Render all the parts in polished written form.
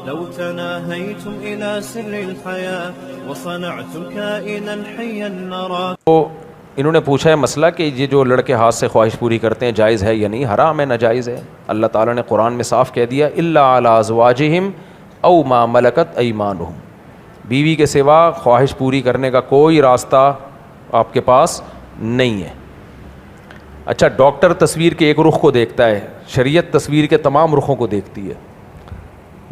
لو تناهيتم إلى سر الحياة وصنعتم كائنا حيا نرى. تو انہوں نے پوچھا ہے مسئلہ کہ یہ جو لڑکے ہاتھ سے خواہش پوری کرتے ہیں جائز ہے یا نہیں؟ حرام ہے، ناجائز ہے. اللہ تعالیٰ نے قرآن میں صاف کہہ دیا الا علی ازواجہم او ما ملکت ایمانہم، بیوی کے سوا خواہش پوری کرنے کا کوئی راستہ آپ کے پاس نہیں ہے. اچھا، ڈاکٹر تصویر کے ایک رخ کو دیکھتا ہے، شریعت تصویر کے تمام رخوں کو دیکھتی ہے.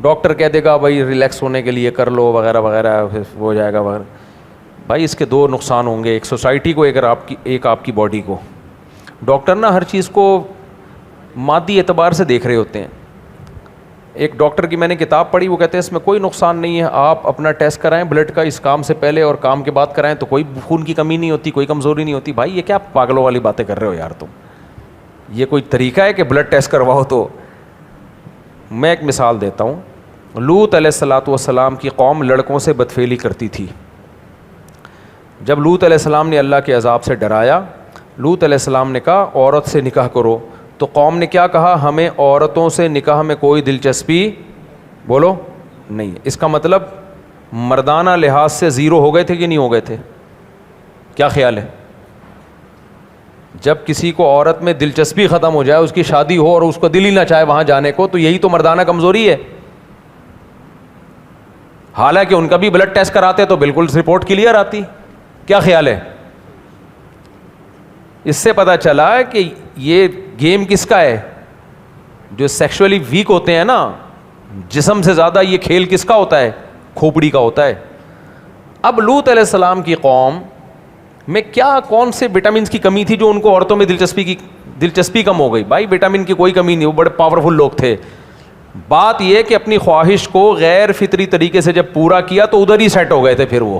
ڈاکٹر کہہ دے گا بھائی ریلیکس ہونے کے لیے کر لو وغیرہ وغیرہ، ہو جائے گا وغیرہ. بھائی اس کے دو نقصان ہوں گے، ایک سوسائٹی کو، ایک آپ کی باڈی کو. ڈاکٹر نا ہر چیز کو مادی اعتبار سے دیکھ رہے ہوتے ہیں. ایک ڈاکٹر کی میں نے کتاب پڑھی، وہ کہتے ہیں اس میں کوئی نقصان نہیں ہے، آپ اپنا ٹیسٹ کرائیں بلڈ کا اس کام سے پہلے اور کام کے بعد کرائیں تو کوئی خون کی کمی نہیں ہوتی، کوئی کمزوری نہیں ہوتی. بھائی یہ کیا پاگلوں والی باتیں کر رہے ہو یار تم؟ یہ کوئی طریقہ ہے کہ بلڈ ٹیسٹ کرواؤ؟ تو میں ایک مثال دیتا ہوں. لوط علیہ الصلاۃ والسلام کی قوم لڑکوں سے بدفعلی کرتی تھی. جب لوط علیہ السلام نے اللہ کے عذاب سے ڈرایا، لوط علیہ السلام نے کہا عورت سے نکاح کرو. تو قوم نے کیا کہا؟ ہمیں عورتوں سے نکاح میں کوئی دلچسپی بولو نہیں. اس کا مطلب مردانہ لحاظ سے زیرو ہو گئے تھے کہ نہیں ہو گئے تھے؟ کیا خیال ہے؟ جب کسی کو عورت میں دلچسپی ختم ہو جائے، اس کی شادی ہو اور اس کو دل ہی نہ چاہے وہاں جانے کو، تو یہی تو مردانہ کمزوری ہے. حالانکہ ان کا بھی بلڈ ٹیسٹ کراتے تو بالکل رپورٹ کلیئر آتی. کیا خیال ہے؟ اس سے پتہ چلا ہے کہ یہ گیم کس کا ہے؟ جو سیکشولی ویک ہوتے ہیں نا، جسم سے زیادہ یہ کھیل کس کا ہوتا ہے؟ کھوپڑی کا ہوتا ہے. اب لوط علیہ السلام کی قوم میں کیا کون سے وٹامنس کی کمی تھی جو ان کو عورتوں میں دلچسپی کم ہو گئی؟ بھائی وٹامن کی کوئی کمی نہیں، وہ بڑے پاورفل لوگ تھے. بات یہ کہ اپنی خواہش کو غیر فطری طریقے سے جب پورا کیا تو ادھر ہی سیٹ ہو گئے تھے. پھر وہ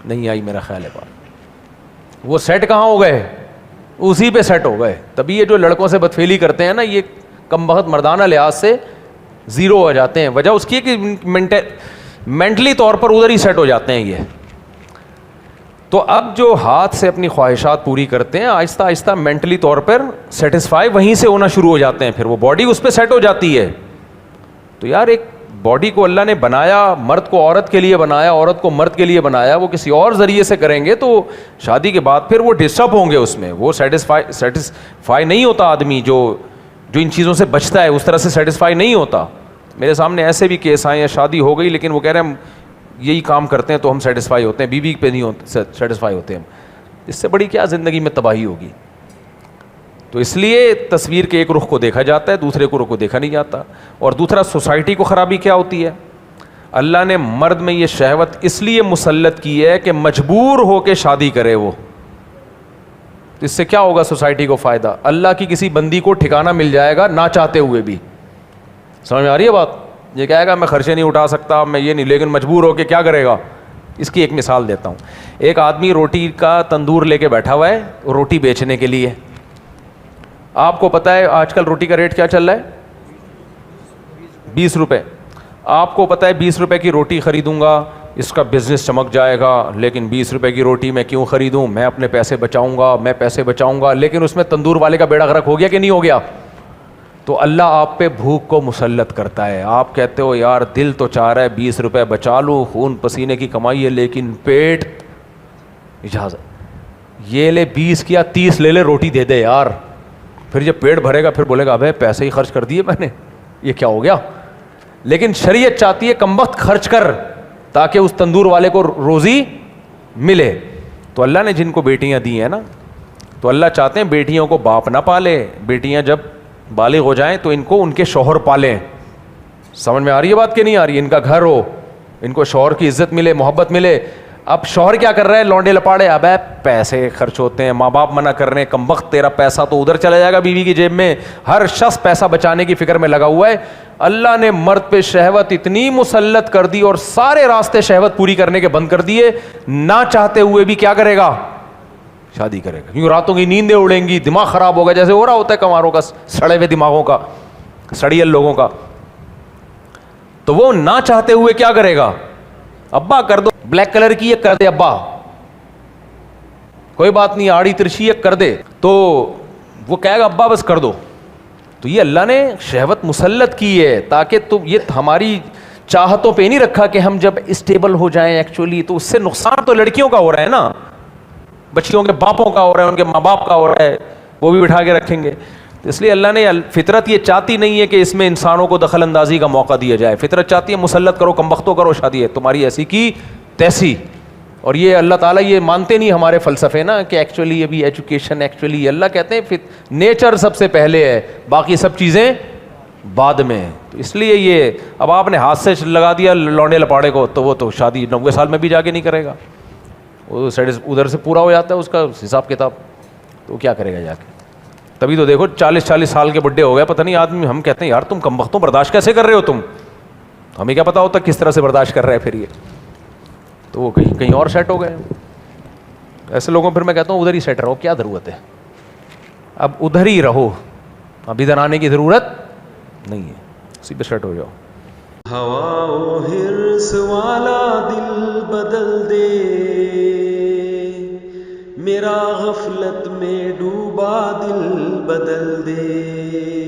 نہیں آئی میرا خیال ہے بات. وہ سیٹ کہاں ہو گئے؟ اسی پہ سیٹ ہو گئے. تبھی یہ جو لڑکوں سے بدفعلی کرتے ہیں نا، یہ کم بخت مردانہ لحاظ سے زیرو ہو جاتے ہیں. وجہ اس کی ہے کہ مینٹلی طور پر ادھر ہی سیٹ ہو جاتے ہیں یہ. تو اب جو ہاتھ سے اپنی خواہشات پوری کرتے ہیں، آہستہ آہستہ مینٹلی طور پر سیٹسفائی وہیں سے ہونا شروع ہو جاتے ہیں. پھر وہ باڈی اس پہ سیٹ ہو جاتی ہے. تو یار ایک باڈی کو اللہ نے بنایا، مرد کو عورت کے لیے بنایا، عورت کو مرد کے لیے بنایا. وہ کسی اور ذریعے سے کریں گے تو شادی کے بعد پھر وہ ڈسٹرب ہوں گے اس میں. وہ سیٹسفائی نہیں ہوتا آدمی جو ان چیزوں سے بچتا ہے، اس طرح سے سیٹسفائی نہیں ہوتا. میرے سامنے ایسے بھی کیس آئے ہیں، شادی ہو گئی لیکن وہ کہہ رہے ہیں ہم یہی کام کرتے ہیں تو ہم سیٹسفائی ہوتے ہیں، بیوی پہ نہیں سیٹسفائی ہوتے ہم. اس سے بڑی کیا زندگی میں تباہی ہوگی؟ تو اس لیے تصویر کے ایک رخ کو دیکھا جاتا ہے، دوسرے کو رخ کو دیکھا نہیں جاتا. اور دوسرا سوسائٹی کو خرابی کیا ہوتی ہے؟ اللہ نے مرد میں یہ شہوت اس لیے مسلط کی ہے کہ مجبور ہو کے شادی کرے وہ. اس سے کیا ہوگا سوسائٹی کو فائدہ؟ اللہ کی کسی بندی کو ٹھکانہ مل جائے گا نہ چاہتے ہوئے بھی. سمجھ میں آ رہی ہے بات؟ یہ کہے گا میں خرچے نہیں اٹھا سکتا، میں یہ نہیں، لیکن مجبور ہو کے کیا کرے گا؟ اس کی ایک مثال دیتا ہوں. ایک آدمی روٹی کا تندور لے کے بیٹھا ہوا ہے روٹی بیچنے کے لیے. آپ کو پتہ ہے آج کل روٹی کا ریٹ کیا چل رہا ہے؟ 20 روپے. آپ کو پتہ ہے 20 روپے کی روٹی خریدوں گا اس کا بزنس چمک جائے گا، لیکن 20 روپے کی روٹی میں کیوں خریدوں؟ میں اپنے پیسے بچاؤں گا، میں پیسے بچاؤں گا. لیکن اس میں تندور والے کا بیڑا غرق ہو گیا کہ نہیں ہو گیا؟ تو اللہ آپ پہ بھوک کو مسلط کرتا ہے. آپ کہتے ہو یار دل تو چاہ رہا ہے 20 روپے بچا لوں، خون پسینے کی کمائی ہے، لیکن پیٹ اجازت یہ لے 20 کیا 30 لے لے روٹی دے دے یار. پھر جب پیٹ بھرے گا پھر بولے گا ابے پیسے ہی خرچ کر دیے میں نے، یہ کیا ہو گیا؟ لیکن شریعت چاہتی ہے کم وقت خرچ کر تاکہ اس تندور والے کو روزی ملے. تو اللہ نے جن کو بیٹیاں دی ہیں نا، تو اللہ چاہتے ہیں بیٹیوں کو باپ نہ پالے، بیٹیاں جب بالغ ہو جائیں تو ان کو ان کے شوہر پالیں. سمجھ میں آ رہی ہے بات کہ نہیں آ رہی؟ ان کا گھر ہو، ان کو شوہر کی عزت ملے، محبت ملے. اب شوہر کیا کر رہا ہے؟ لونڈے لپاڑے، اب پیسے خرچ ہوتے ہیں، ماں باپ منع کر رہے ہیں، کم وقت تیرا پیسہ تو ادھر چلا جائے گا بیوی کی جیب میں. ہر شخص پیسہ بچانے کی فکر میں لگا ہوا ہے. اللہ نے مرد پہ شہوت اتنی مسلط کر دی اور سارے راستے شہوت پوری کرنے کے بند کر دیے. نہ چاہتے ہوئے بھی کیا کرے گا؟ شادی کرے گا. کیوں؟ راتوں کی نیندیں اڑیں گی، دماغ خراب ہوگا، جیسے ہو رہا ہوتا ہے کماروں کا، سڑے ہوئے دماغوں کا، سڑیل لوگوں کا. تو وہ نہ چاہتے ہوئے کیا کرے گا؟ ابا کر دو، بلیک کلر کی ایک کر دے ابا، کوئی بات نہیں، آڑی ترچھی ایک کر دے. تو وہ کہے گا ابا بس کر دو. تو یہ اللہ نے شہوت مسلط کی ہے تاکہ یہ ہماری چاہتوں پہ نہیں رکھا کہ ہم جب اسٹیبل ہو جائیں ایکچولی تو اس سے نقصان تو لڑکیوں کا ہو رہا ہے نا, بچیوں کے باپوں کا ہو رہا ہے, ان کے ماں باپ کا ہو رہا ہے, وہ بھی بٹھا کے رکھیں گے. تو اس لیے اللہ نے, فطرت یہ چاہتی نہیں ہے کہ اس میں انسانوں کو دخل اندازی کا موقع دیا جائے. فطرت چاہتی ہے مسلط کرو, کمبختوں کرو شادی ہے تمہاری ایسی کی تیسی. اور یہ اللہ تعالیٰ یہ مانتے نہیں ہمارے فلسفے نا کہ ایکچولی ابھی ایجوکیشن, ایکچولی اللہ کہتے ہیں نیچر سب سے پہلے ہے, باقی سب چیزیں بعد میں. تو اس لیے یہ اب آپ نے ہاتھ سے لگا دیا لونڈے لپاڑے کو تو وہ تو شادی 90 سال میں بھی جا کے نہیں کرے گا, وہ ادھر سے پورا ہو جاتا ہے اس کا حساب کتاب, تو کیا کرے گا جا کے. تبھی تو دیکھو 40 سال کے بڈھے ہو گئے, پتہ نہیں آدمی, ہم کہتے ہیں یار تم کمبختوں برداشت کیسے کر رہے ہو تم, ہمیں کیا پتا ہوتا کس طرح سے برداشت کر رہے ہیں پھر یہ, تو وہ کہیں اور سیٹ ہو گئے. ایسے لوگوں پھر میں کہتا ہوں ادھر ہی سیٹ رہو, کیا ضرورت ہے, اب ادھر ہی رہو, اب ادھر آنے کی ضرورت نہیں ہے, اسی پہ سیٹ ہو جاؤ. ہوا و حرص والا دل بدل دے, میرا غفلت میں ڈوبا دل بدل دے.